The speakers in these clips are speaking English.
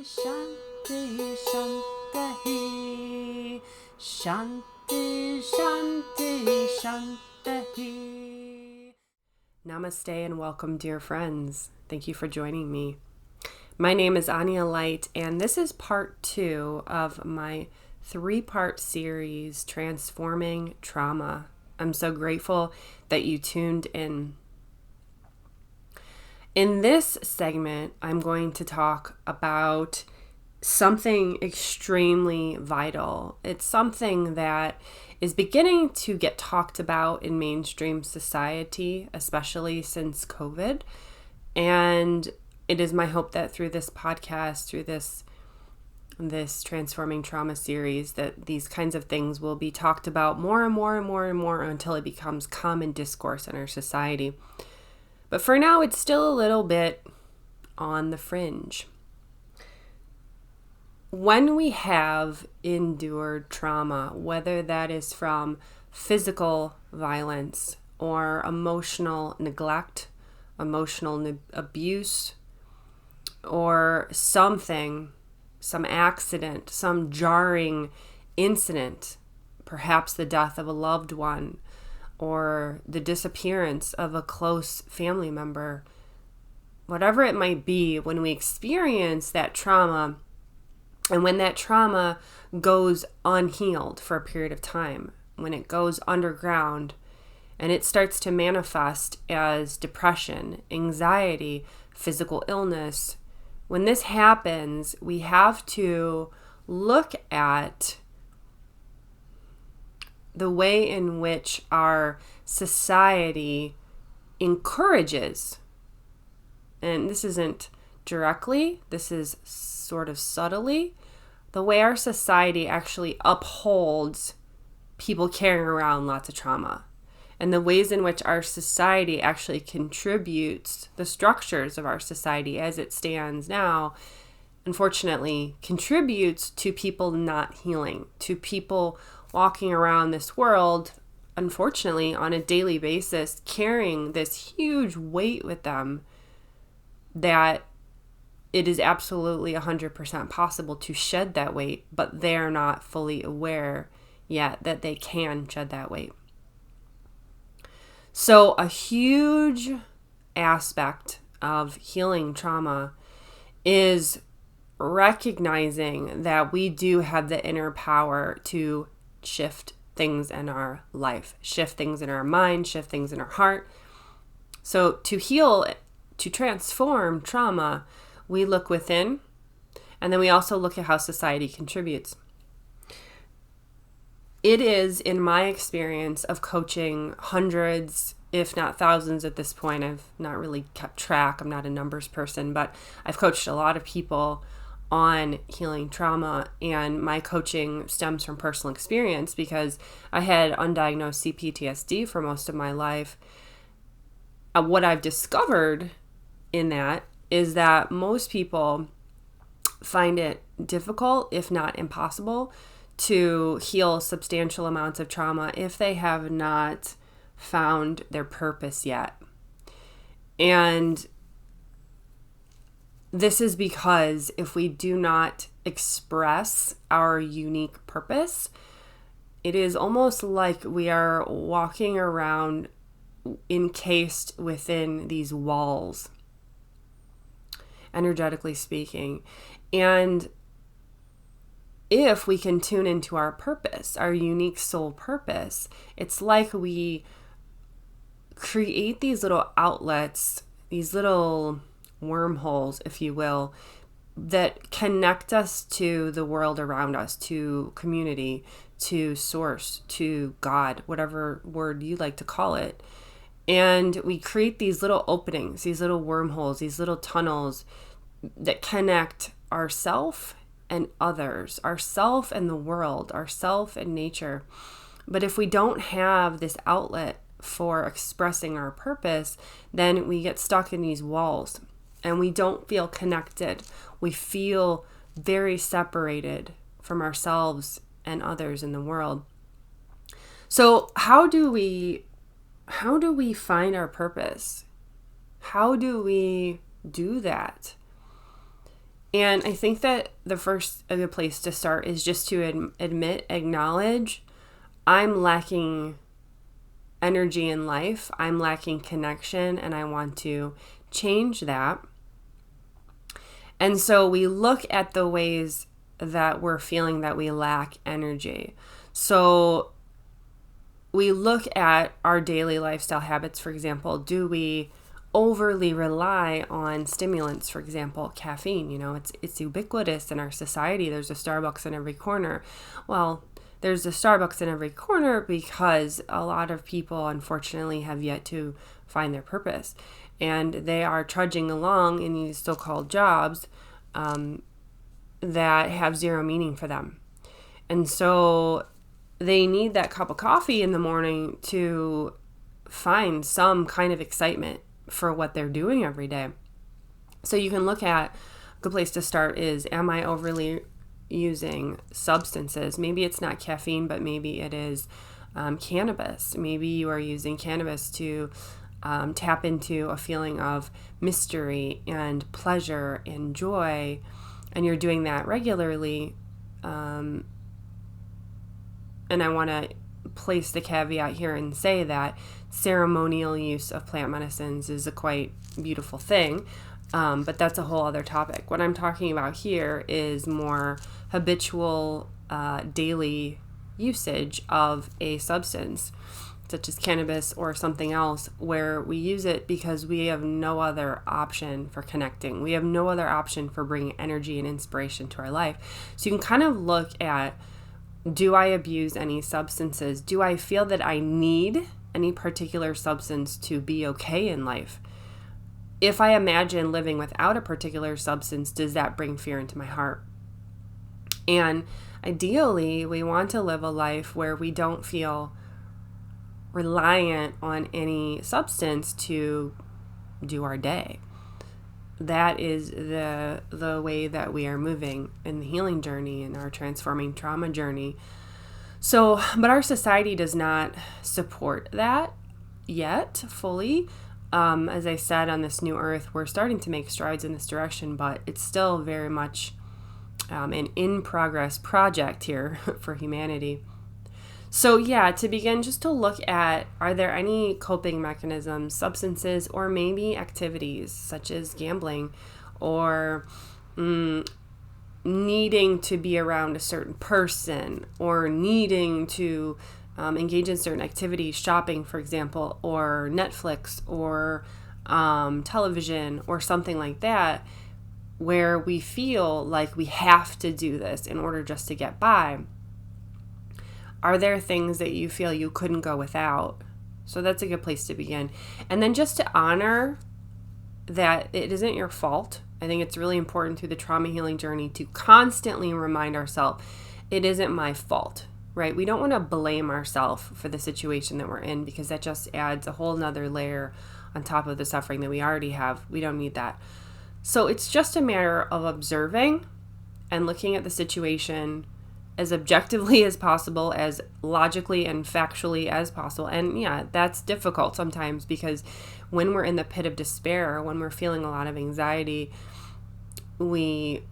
Shanti, Shanti, Shanti, Shanti, Shanti. Namaste and welcome, dear friends. Thank you for joining me. My name is Anya Light, and this is part 2 of my 3-part series, Transforming Trauma. I'm so grateful that you tuned in. In this segment, I'm going to talk about something extremely vital. It's something that is beginning to get talked about in mainstream society, especially since COVID. And it is my hope that through this podcast, through this Transforming Trauma series, that these kinds of things will be talked about more and more and more and more until it becomes common discourse in our society. But for now, it's still a little bit on the fringe. When we have endured trauma, whether that is from physical violence or emotional neglect, emotional abuse, or something, some accident, some jarring incident, perhaps the death of a loved one, or the disappearance of a close family member, whatever it might be, when we experience that trauma, and when that trauma goes unhealed for a period of time, when it goes underground and it starts to manifest as depression, anxiety, physical illness, when this happens, we have to look at the way in which our society encourages, and this isn't directly, this is sort of subtly, the way our society actually upholds people carrying around lots of trauma, and the ways in which our society actually contributes, the structures of our society as it stands now, unfortunately, contributes to people not healing, to people walking around this world, unfortunately, on a daily basis, carrying this huge weight with them that it is absolutely 100% possible to shed that weight, but they're not fully aware yet that they can shed that weight. So a huge aspect of healing trauma is recognizing that we do have the inner power to shift things in our life, shift things in our mind, shift things in our heart. So to heal, to transform trauma, we look within, and then we also look at how society contributes. It is, in my experience of coaching hundreds, if not thousands at this point, I've not really kept track, I'm not a numbers person, but I've coached a lot of people on healing trauma, and my coaching stems from personal experience because I had undiagnosed CPTSD for most of my life. What I've discovered in that is that most people find it difficult, if not impossible, to heal substantial amounts of trauma if they have not found their purpose yet. And this is because if we do not express our unique purpose, it is almost like we are walking around encased within these walls, energetically speaking. And if we can tune into our purpose, our unique soul purpose, it's like we create these little outlets, these little wormholes, if you will, that connect us to the world around us, to community, to source, to God, whatever word you like to call it. And we create these little openings, these little wormholes, these little tunnels that connect ourself and others, ourself and the world, ourself and nature. But if we don't have this outlet for expressing our purpose, then we get stuck in these walls and we don't feel connected. We feel very separated from ourselves and others in the world. So how do we find our purpose? How do we do that? And I think that a good place to start is just to acknowledge, I'm lacking energy in life, I'm lacking connection, and I want to change that. And so we look at the ways that we're feeling that we lack energy. So we look at our daily lifestyle habits, for example. Do we overly rely on stimulants, for example, caffeine? It's ubiquitous in our society. There's a Starbucks in every corner. Well, there's a Starbucks in every corner because a lot of people, unfortunately, have yet to find their purpose. And they are trudging along in these so-called jobs that have zero meaning for them. And so they need that cup of coffee in the morning to find some kind of excitement for what they're doing every day. So you can look at, a good place to start is, am I overly using substances? Maybe it's not caffeine, but maybe it is cannabis. Maybe you are using cannabis to tap into a feeling of mystery and pleasure and joy, and you're doing that regularly. And I want to place the caveat here and say that ceremonial use of plant medicines is a quite beautiful thing, but that's a whole other topic. What I'm talking about here is more habitual daily usage of a substance, such as cannabis or something else, where we use it because we have no other option for connecting. We have no other option for bringing energy and inspiration to our life. So you can kind of look at, do I abuse any substances? Do I feel that I need any particular substance to be okay in life? If I imagine living without a particular substance, does that bring fear into my heart? And ideally, we want to live a life where we don't feel reliant on any substance to do our day. That is the way that we are moving in the healing journey and our transforming trauma journey. So, but our society does not support that yet fully. As I said, on this new earth, we're starting to make strides in this direction, but it's still very much an in-progress project here for humanity. So yeah, to begin, just to look at, are there any coping mechanisms, substances, or maybe activities such as gambling or needing to be around a certain person, or needing to engage in certain activities, shopping, for example, or Netflix, or television, or something like that, where we feel like we have to do this in order just to get by. Are there things that you feel you couldn't go without? So that's a good place to begin. And then just to honor that it isn't your fault. I think it's really important through the trauma healing journey to constantly remind ourselves, it isn't my fault, right? We don't want to blame ourselves for the situation that we're in, because that just adds a whole nother layer on top of the suffering that we already have. We don't need that. So it's just a matter of observing and looking at the situation as objectively as possible, as logically and factually as possible. And yeah, that's difficult sometimes, because when we're in the pit of despair, when we're feeling a lot of anxiety, it's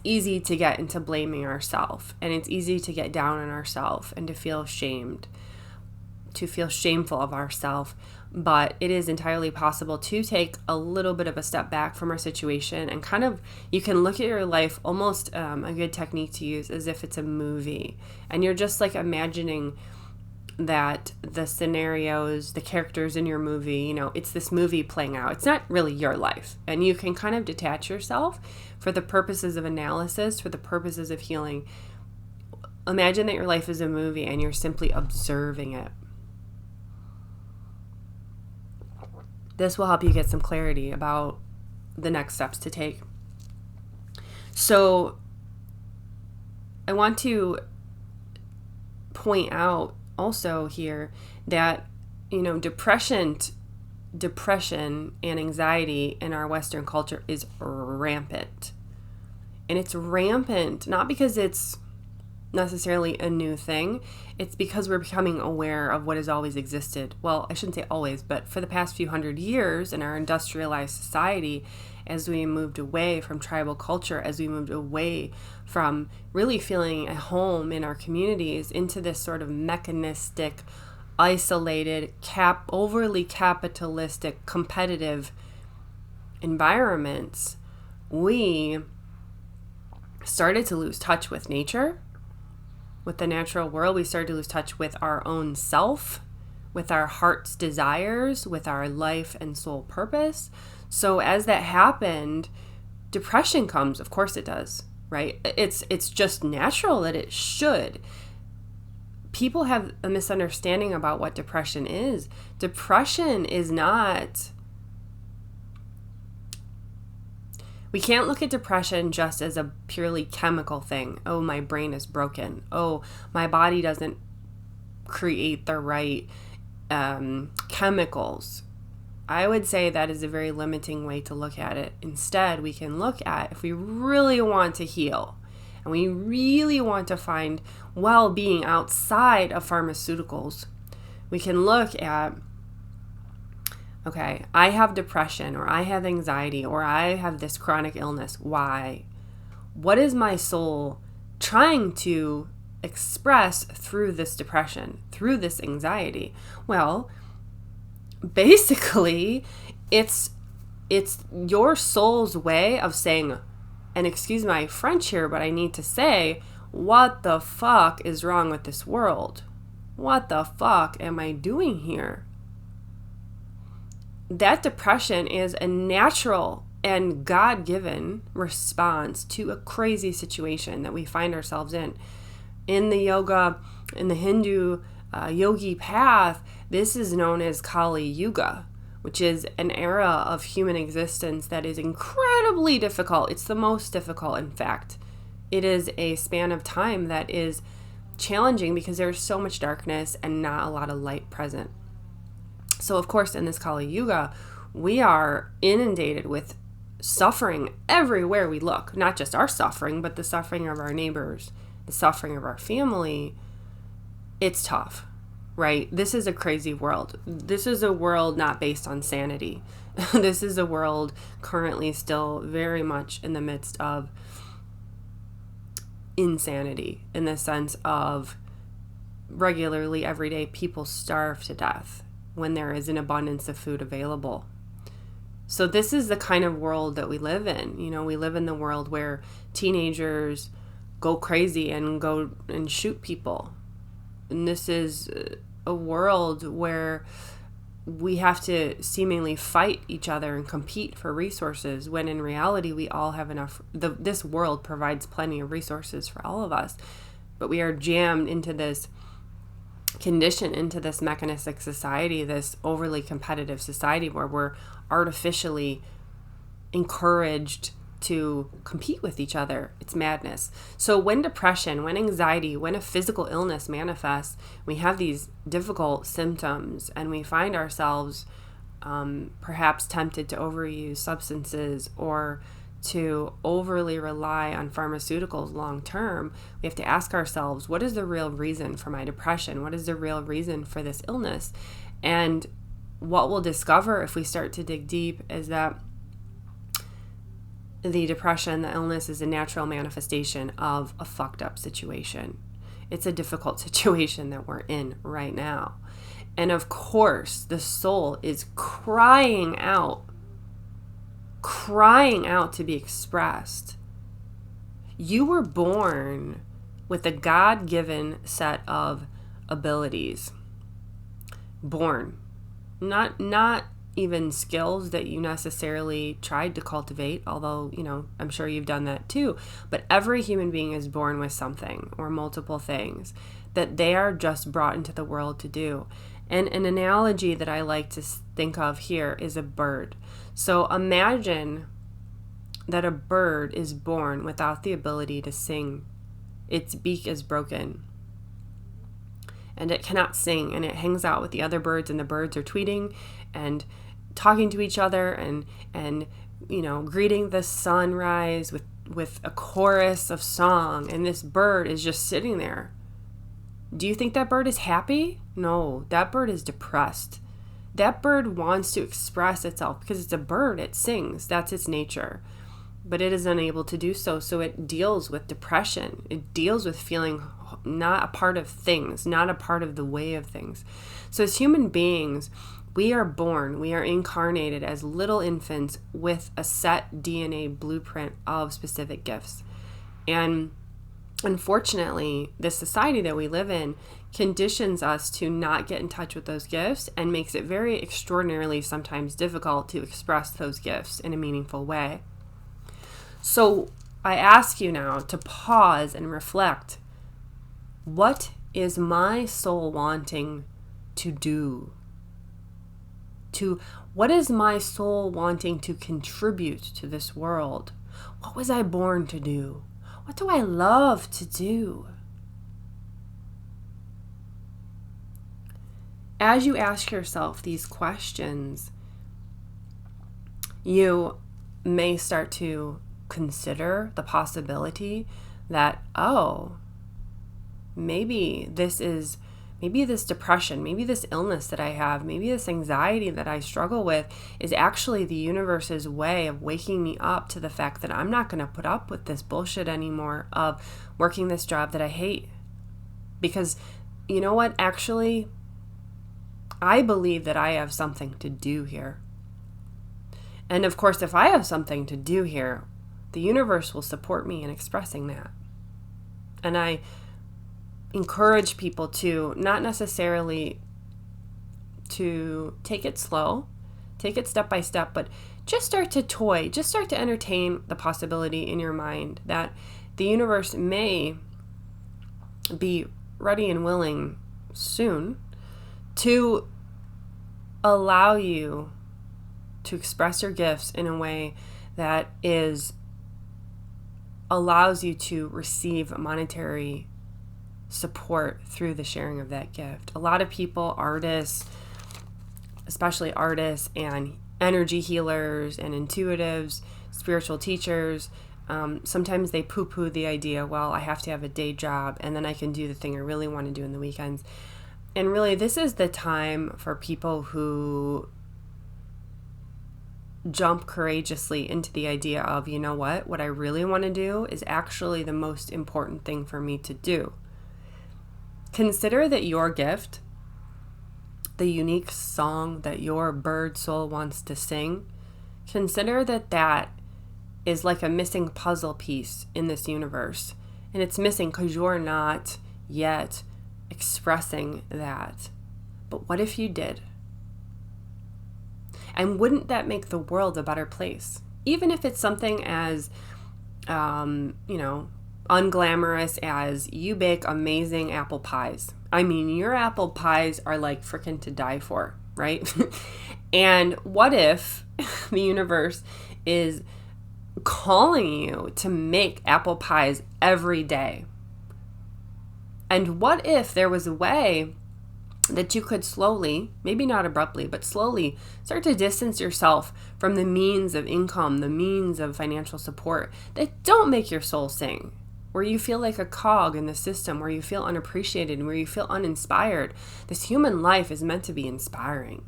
easy to get into blaming ourselves, and it's easy to get down on ourselves and to feel shamed, to feel shameful of ourselves. But it is entirely possible to take a little bit of a step back from our situation and kind of, you can look at your life almost, a good technique to use, as if it's a movie, and you're just like imagining that the scenarios, the characters in your movie, it's this movie playing out. It's not really your life, and you can kind of detach yourself for the purposes of analysis, for the purposes of healing. Imagine that your life is a movie and you're simply observing it. This will help you get some clarity about the next steps to take. So I want to point out also here that, depression and anxiety in our Western culture is rampant. And it's rampant not because it's necessarily a new thing. It's because we're becoming aware of what has always existed. Well, I shouldn't say always, but for the past few hundred years in our industrialized society, as we moved away from tribal culture, as we moved away from really feeling at home in our communities into this sort of mechanistic, isolated, overly capitalistic, competitive environments, we started to lose touch with nature, with the natural world. We started to lose touch with our own self, with our heart's desires, with our life and soul purpose. So as that happened, depression comes. Of course it does, right? It's just natural that it should. People have a misunderstanding about what depression is. Depression is not... We can't look at depression just as a purely chemical thing. Oh, my brain is broken. Oh, my body doesn't create the right chemicals. I would say that is a very limiting way to look at it. Instead, we can look at, if we really want to heal and we really want to find well-being outside of pharmaceuticals, we can look at, okay, I have depression, or I have anxiety, or I have this chronic illness. Why? What is my soul trying to express through this depression, through this anxiety? Well, basically, it's your soul's way of saying, and excuse my French here, but I need to say, what the fuck is wrong with this world? What the fuck am I doing here? That depression is a natural and God-given response to a crazy situation that we find ourselves in. In the yoga, in the Hindu yogi path, this is known as Kali Yuga, which is an era of human existence that is incredibly difficult. It's the most difficult, in fact. It is a span of time that is challenging because there's so much darkness and not a lot of light present. So, of course, in this Kali Yuga, we are inundated with suffering everywhere we look. Not just our suffering, but the suffering of our neighbors, the suffering of our family. It's tough, right? This is a crazy world. This is a world not based on sanity. This is a world currently still very much in the midst of insanity, in the sense of regularly every day people starve to death when there is an abundance of food available. So this is the kind of world that we live in. You know, we live in the world where teenagers go crazy and go and shoot people. And this is a world where we have to seemingly fight each other and compete for resources, when in reality we all have enough. This world provides plenty of resources for all of us, but we are jammed into this condition, into this mechanistic society, this overly competitive society where we're artificially encouraged to compete with each other. It's madness. So when depression, when anxiety, when a physical illness manifests, we have these difficult symptoms and we find ourselves perhaps tempted to overuse substances or to overly rely on pharmaceuticals long term. We have to ask ourselves, what is the real reason for my depression? What is the real reason for this illness? And what we'll discover if we start to dig deep is that the depression, the illness, is a natural manifestation of a fucked up situation. It's a difficult situation that we're in right now. And of course, the soul is crying out to be expressed. You were born with a God-given set of abilities. Born. Not even skills that you necessarily tried to cultivate, although, you know, I'm sure you've done that too. But every human being is born with something or multiple things that they are just brought into the world to do. And an analogy that I like to think of here is a bird. So imagine that a bird is born without the ability to sing. Its beak is broken and it cannot sing, and it hangs out with the other birds, and the birds are tweeting and talking to each other and you know, greeting the sunrise with a chorus of song, and this bird is just sitting there. Do you think that bird is happy? No, that bird is depressed. that bird wants to express itself because it's a bird. It sings. That's its nature. But it is unable to do so. So it deals with depression. It deals with feeling not a part of things, not a part of the way of things. So as human beings, we are born, we are incarnated as little infants with a set DNA blueprint of specific gifts. And unfortunately, the society that we live in conditions us to not get in touch with those gifts and makes it very extraordinarily sometimes difficult to express those gifts in a meaningful way. So I ask you now to pause and reflect. What is my soul wanting to do? What is my soul wanting to contribute to this world? What was I born to do? What do I love to do? As you ask yourself these questions, you may start to consider the possibility that, maybe this depression, maybe this illness that I have, maybe this anxiety that I struggle with is actually the universe's way of waking me up to the fact that I'm not going to put up with this bullshit anymore of working this job that I hate. Because you know what? Actually, I believe that I have something to do here. And of course, if I have something to do here, the universe will support me in expressing that. And I encourage people to not necessarily to take it slow, take it step by step, but just start to entertain the possibility in your mind that the universe may be ready and willing soon to allow you to express your gifts in a way that allows you to receive monetary support through the sharing of that gift. A lot of people, artists, especially artists and energy healers and intuitives, spiritual teachers, sometimes they poo-poo the idea, well, I have to have a day job and then I can do the thing I really want to do in the weekends. And really, this is the time for people who jump courageously into the idea of, you know what I really want to do is actually the most important thing for me to do. Consider that your gift, the unique song that your bird soul wants to sing, consider that is like a missing puzzle piece in this universe. And it's missing because you're not yet expressing that. But what if you did? And wouldn't that make the world a better place? Even if it's something as, unglamorous as you bake amazing apple pies. I mean, your apple pies are like freaking to die for, right? And what if the universe is calling you to make apple pies every day? And what if there was a way that you could slowly, maybe not abruptly, but slowly start to distance yourself from the means of income, the means of financial support that don't make your soul sing, where you feel like a cog in the system, where you feel unappreciated, where you feel uninspired. This human life is meant to be inspiring.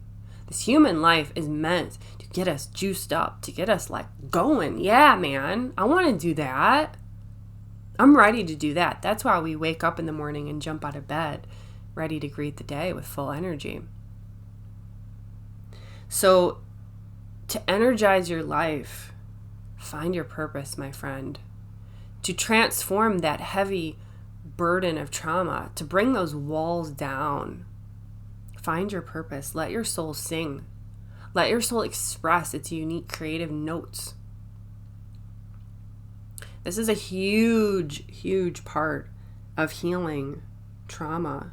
This human life is meant to get us juiced up, to get us like going. Yeah, man, I want to do that. I'm ready to do that. That's why we wake up in the morning and jump out of bed, ready to greet the day with full energy. So to energize your life, find your purpose, my friend. To transform that heavy burden of trauma, to bring those walls down. Find your purpose. Let your soul sing. Let your soul express its unique creative notes. This is a huge, huge part of healing trauma.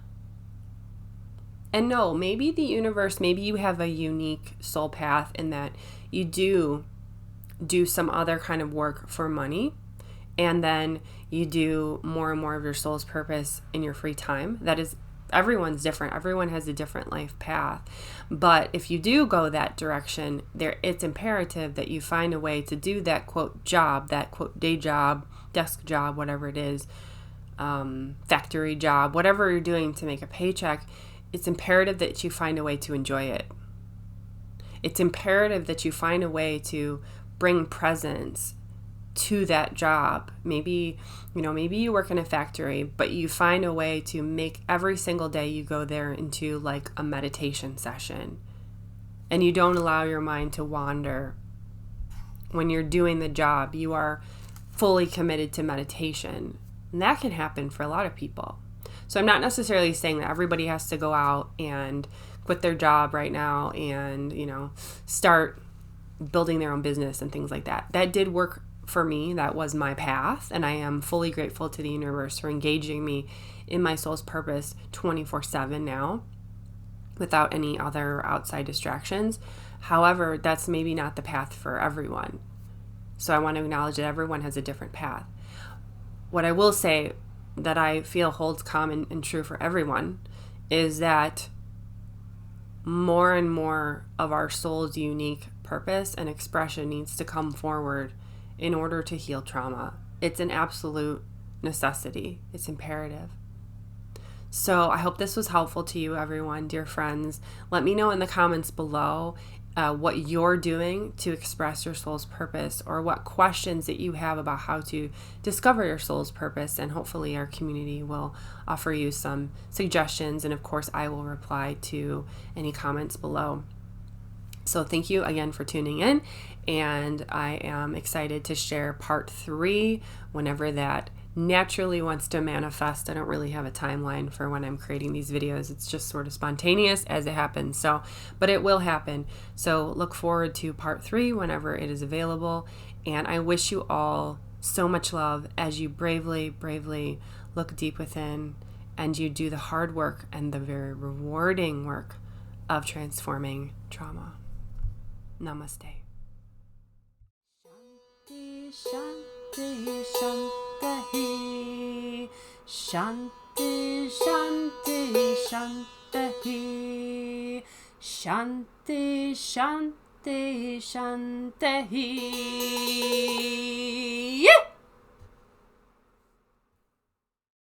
And no, maybe the universe, maybe you have a unique soul path in that you do some other kind of work for money, and then you do more and more of your soul's purpose in your free time. That is, everyone's different. Everyone has a different life path. But if you do go that direction, it's imperative that you find a way to do that quote job, that quote day job, desk job, whatever it is, factory job, whatever you're doing to make a paycheck. It's imperative that you find a way to enjoy it. it's imperative that you find a way to bring presence to that job. Maybe you work in a factory, but you find a way to make every single day you go there into like a meditation session, and you don't allow your mind to wander. When you're doing the job, you are fully committed to meditation. And that can happen for a lot of people. So I'm not necessarily saying that everybody has to go out and quit their job right now and, start building their own business and things like that. That did work for me. That was my path. And I am fully grateful to the universe for engaging me in my soul's purpose 24/7 now without any other outside distractions. However, that's maybe not the path for everyone. So I want to acknowledge that everyone has a different path. What I will say that I feel holds common and true for everyone is that more and more of our soul's unique purpose and expression needs to come forward in order to heal trauma. It's an absolute necessity. It's imperative. So I hope this was helpful to you, everyone, dear friends. Let me know in the comments below what you're doing to express your soul's purpose, or what questions that you have about how to discover your soul's purpose, and hopefully our community will offer you some suggestions, and of course I will reply to any comments below. So thank you again for tuning in, and I am excited to share part 3 whenever that naturally wants to manifest. I don't really have a timeline for when I'm creating these videos. It's just sort of spontaneous as it happens. But it will happen. So look forward to part 3 whenever it is available. And I wish you all so much love as you bravely look deep within and you do the hard work and the very rewarding work of transforming trauma. Namaste. Shanti, shanti, shanti, shanti, shanti, shanti, shanti, shanti.